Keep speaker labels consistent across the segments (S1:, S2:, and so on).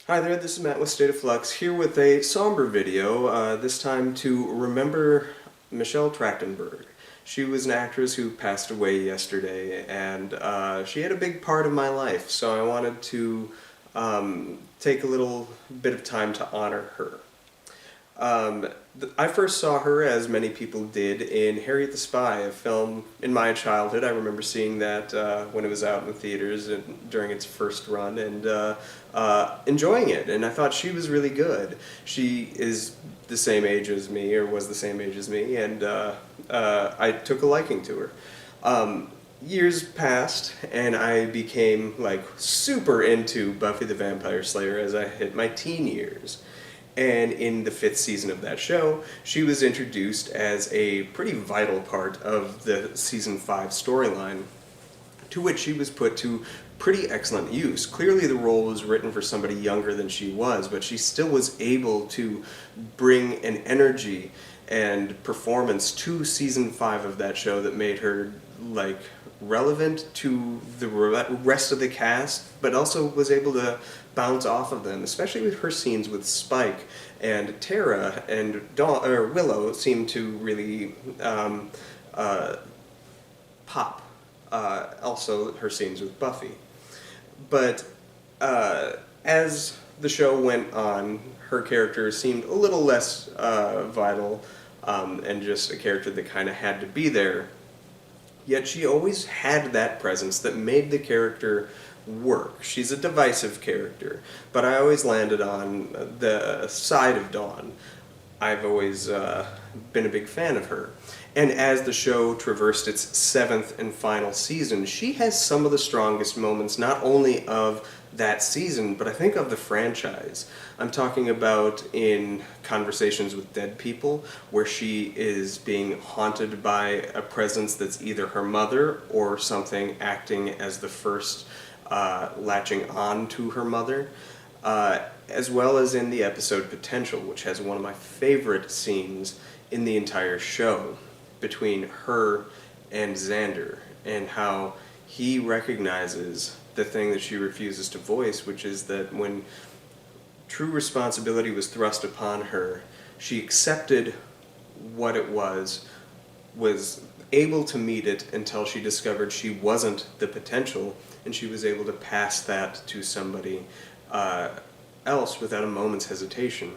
S1: Hi there, this is Matt with State of Flux, here with a somber video, this time to remember Michelle Trachtenberg. She was an actress who passed away yesterday, and she had a big part of my life, so I wanted to take a little bit of time to honor her. I first saw her, as many people did, in Harriet the Spy, a film in my childhood. I remember seeing that when it was out in the theaters and during its first run, and enjoying it. And I thought she was really good. She is the same age as me, or was the same age as me, and I took a liking to her. Years passed, and I became like super into Buffy the Vampire Slayer as I hit my teen years. And in the 5th season of that show, she was introduced as a pretty vital part of the season 5 storyline, to which she was put to pretty excellent use. Clearly the role was written for somebody younger than she was, but she still was able to bring an energy and performance to season 5 of that show that made her like relevant to the rest of the cast, but also was able to bounce off of them, especially with her scenes with Spike and Tara and Willow seemed to really pop. Also, her scenes with Buffy. But as the show went on, her character seemed a little less vital and just a character that kind of had to be there. Yet she always had that presence that made the character work. She's a divisive character, but I always landed on the side of Dawn. I've always been a big fan of her. And as the show traversed its 7th and final season, she has some of the strongest moments, not only of that season, but I think of the franchise. I'm talking about in Conversations with Dead People, where she is being haunted by a presence that's either her mother or something acting as the first latching on to her mother, as well as in the episode Potential, which has one of my favorite scenes in the entire show between her and Xander, and how he recognizes the thing that she refuses to voice, which is that when true responsibility was thrust upon her, she accepted what it was able to meet it until she discovered she wasn't the potential, and she was able to pass that to somebody else without a moment's hesitation.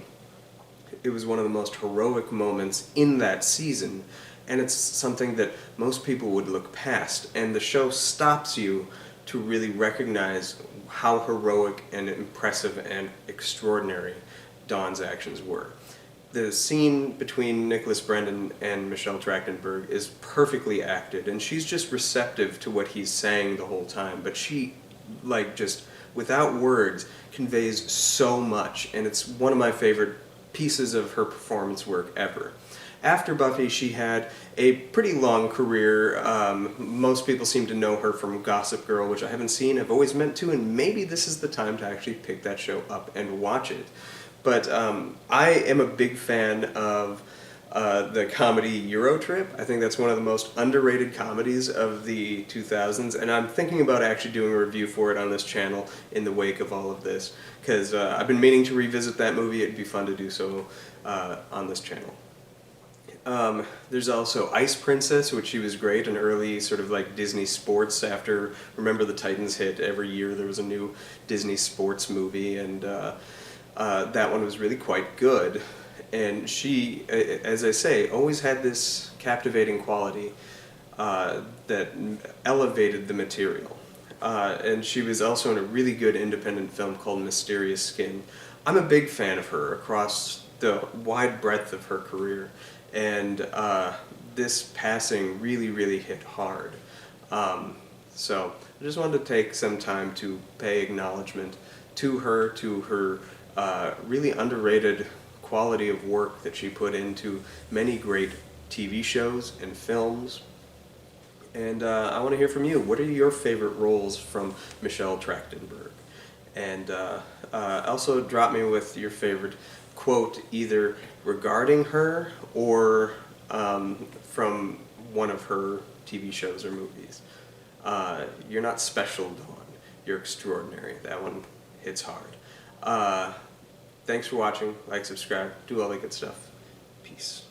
S1: It was one of the most heroic moments in that season, and it's something that most people would look past, and the show stops you to really recognize how heroic and impressive and extraordinary Dawn's actions were. The scene between Nicholas Brendon and Michelle Trachtenberg is perfectly acted, and she's just receptive to what he's saying the whole time, but she, like, just without words, conveys so much, and it's one of my favorite pieces of her performance work ever. After Buffy, she had a pretty long career. Most people seem to know her from Gossip Girl, which I haven't seen. I've always meant to, and maybe this is the time to actually pick that show up and watch it. But I am a big fan of the comedy Eurotrip. I think that's one of the most underrated comedies of the 2000s, and I'm thinking about actually doing a review for it on this channel in the wake of all of this, because I've been meaning to revisit that movie. It'd be fun to do so on this channel. There's also Ice Princess, which she was great, an early sort of like Disney sports. After Remember the Titans hit, every year there was a new Disney sports movie, and that one was really quite good. And she, as I say, always had this captivating quality that elevated the material. And she was also in a really good independent film called Mysterious Skin. I'm a big fan of her across the wide breadth of her career, and this passing really, really hit hard. So I just wanted to take some time to pay acknowledgement to her really underrated quality of work that she put into many great TV shows and films. And I want to hear from you. What are your favorite roles from Michelle Trachtenberg? And also drop me with your favorite quote, either regarding her or from one of her TV shows or movies. You're not special, Dawn. You're extraordinary. That one hits hard. Thanks for watching. Like, subscribe, do all the good stuff. Peace.